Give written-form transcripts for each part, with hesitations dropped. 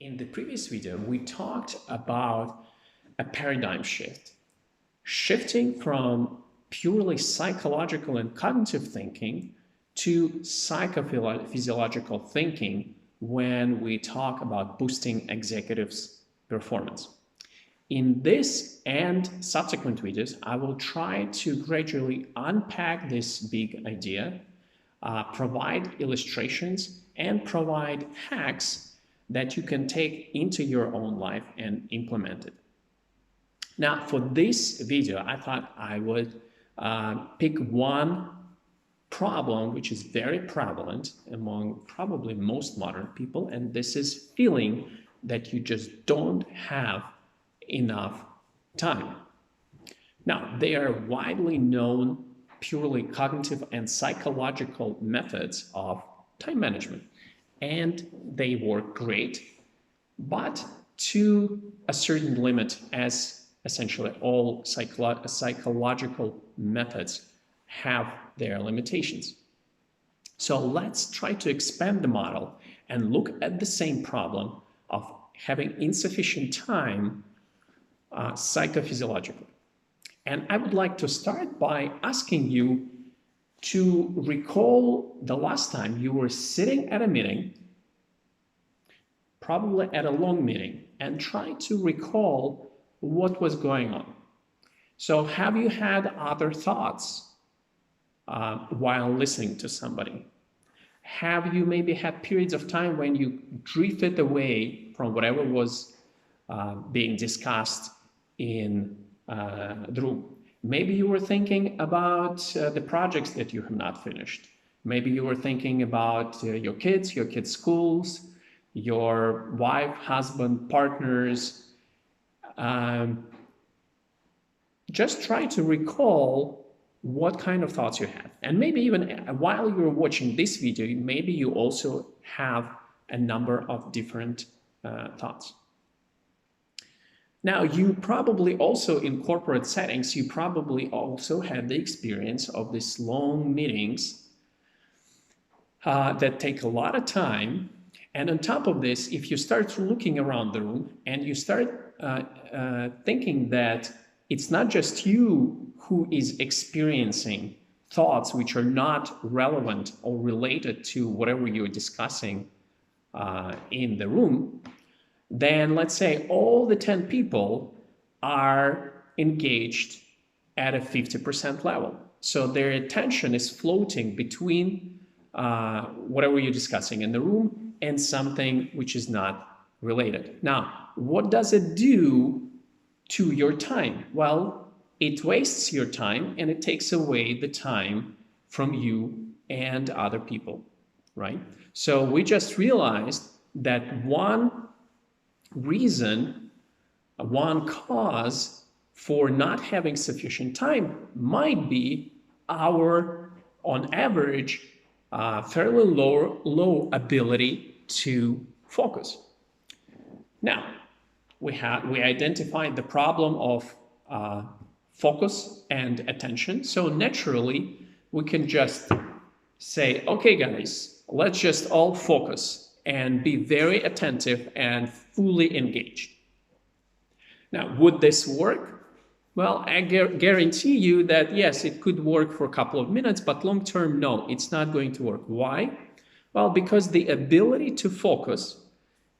In the previous video, we talked about a paradigm shift, shifting from purely psychological and cognitive thinking to psychophysiological thinking when we talk about boosting executives' performance. In this and subsequent videos, I will try to gradually unpack this big idea, provide illustrations, and provide hacks that you can take into your own life and implement it. Now, for this video, I thought I would pick one problem which is very prevalent among probably most modern people, and this is feeling that you just don't have enough time. Now, they are widely known purely cognitive and psychological methods of time management, and they work great, but to a certain limit, as essentially all psychological methods have their limitations. So let's try to expand the model and look at the same problem of having insufficient time psychophysiologically. And I would like to start by asking you to recall the last time you were sitting at a meeting, probably at a long meeting, and try to recall what was going on. So have you had other thoughts while listening to somebody? Have you maybe had periods of time when you drifted away from whatever was being discussed in the room? Maybe you were thinking about the projects that you have not finished. Maybe you were thinking about your kids' schools, your wife, husband, partners. Just try to recall what kind of thoughts you had. And maybe even while you're watching this video, maybe you also have a number of different thoughts. Now, you probably also, in corporate settings, you probably also had the experience of these long meetings that take a lot of time. And on top of this, if you start looking around the room and you start thinking that it's not just you who is experiencing thoughts which are not relevant or related to whatever you're discussing in the room, then let's say all the 10 people are engaged at a 50% level. So their attention is floating between whatever you're discussing in the room and something which is not related. Now, what does it do to your time? Well, it wastes your time and it takes away the time from you and other people, right? So we just realized that one reason, one cause for not having sufficient time might be our, on average, fairly low ability to focus. Now, we identified the problem of focus and attention. So naturally, we can just say, okay, guys, let's just all focus and be very attentive and fully engaged. Now, would this work? Well, I guarantee you that yes, it could work for a couple of minutes, but long term, no, it's not going to work. Why? Well, because the ability to focus,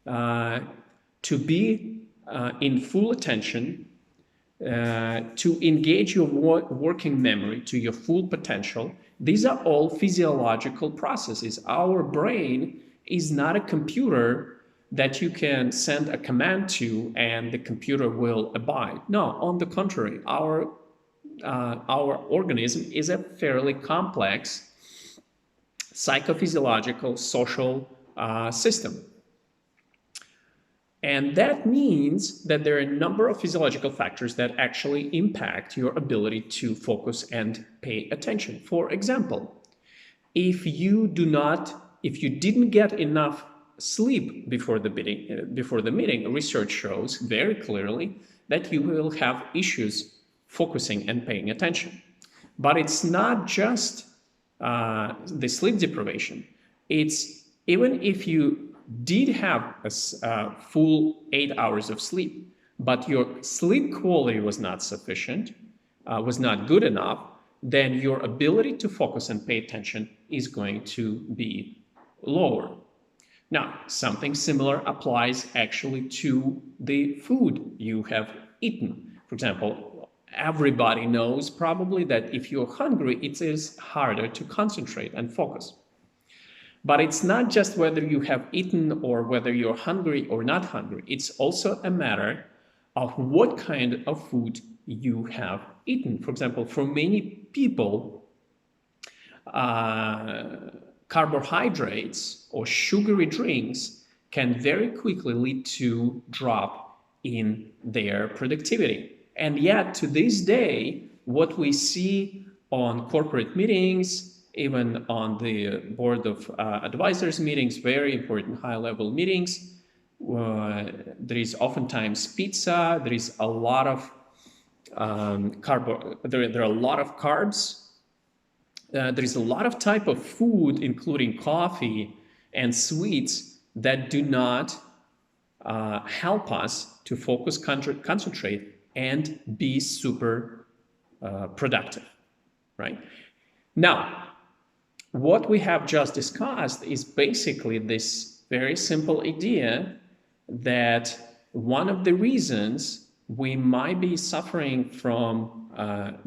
to be in full attention, to engage your working memory to your full potential, these are all physiological processes. Our brain is not a computer that you can send a command to and the computer will abide. No, on the contrary, our organism is a fairly complex psychophysiological social system. And that means that there are a number of physiological factors that actually impact your ability to focus and pay attention. For example, if you didn't get enough sleep before the meeting, research shows very clearly that you will have issues focusing and paying attention. But it's not just the sleep deprivation. It's even if you did have a full 8 hours of sleep, but your sleep quality was not sufficient, was not good enough, then your ability to focus and pay attention is going to be lower. Now, something similar applies actually to the food you have eaten. For example, everybody knows probably that if you're hungry, it is harder to concentrate and focus. But it's not just whether you have eaten or whether you're hungry or not hungry. It's also a matter of what kind of food you have eaten. For example, for many people, carbohydrates or sugary drinks can very quickly lead to drop in their productivity. And yet, to this day, what we see on corporate meetings, even on the board of advisors meetings, very important high-level meetings, there is oftentimes pizza. There is a lot of there are a lot of carbs. There is a lot of type of food, including coffee and sweets, that do not help us to focus, concentrate, and be super productive, right? Now, what we have just discussed is basically this very simple idea that one of the reasons we might be suffering from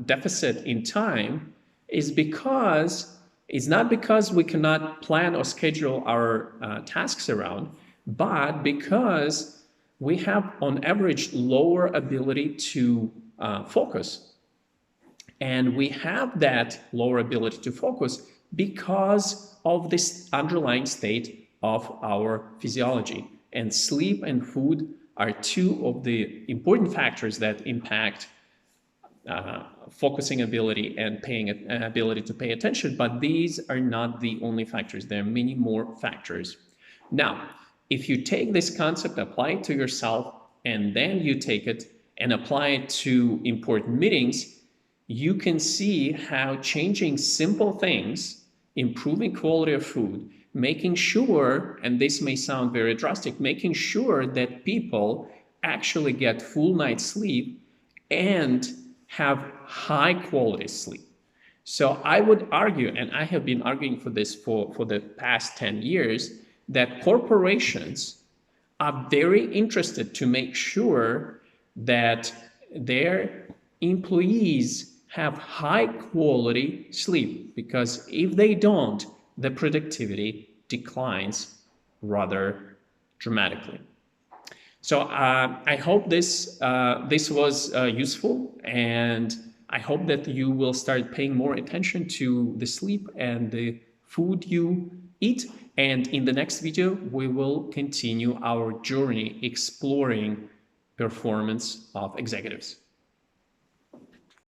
deficit in time is because it's not because we cannot plan or schedule our tasks around, but because we have on average lower ability to focus. And we have that lower ability to focus because of this underlying state of our physiology. And sleep and food are two of the important factors that impact focusing ability and ability to pay attention, but these are not the only factors. There are many more factors. Now, if you take this concept, apply it to yourself, and then you take it and apply it to important meetings, you can see how changing simple things, improving quality of food, making sure, and this may sound very drastic, making sure that people actually get full night's sleep and have high quality sleep. So I would argue, and I have been arguing for this for the past 10 years, that corporations are very interested to make sure that their employees have high quality sleep, because if they don't, the productivity declines rather dramatically. So I hope this was useful, and I hope that you will start paying more attention to the sleep and the food you eat. And in the next video, we will continue our journey exploring performance of executives.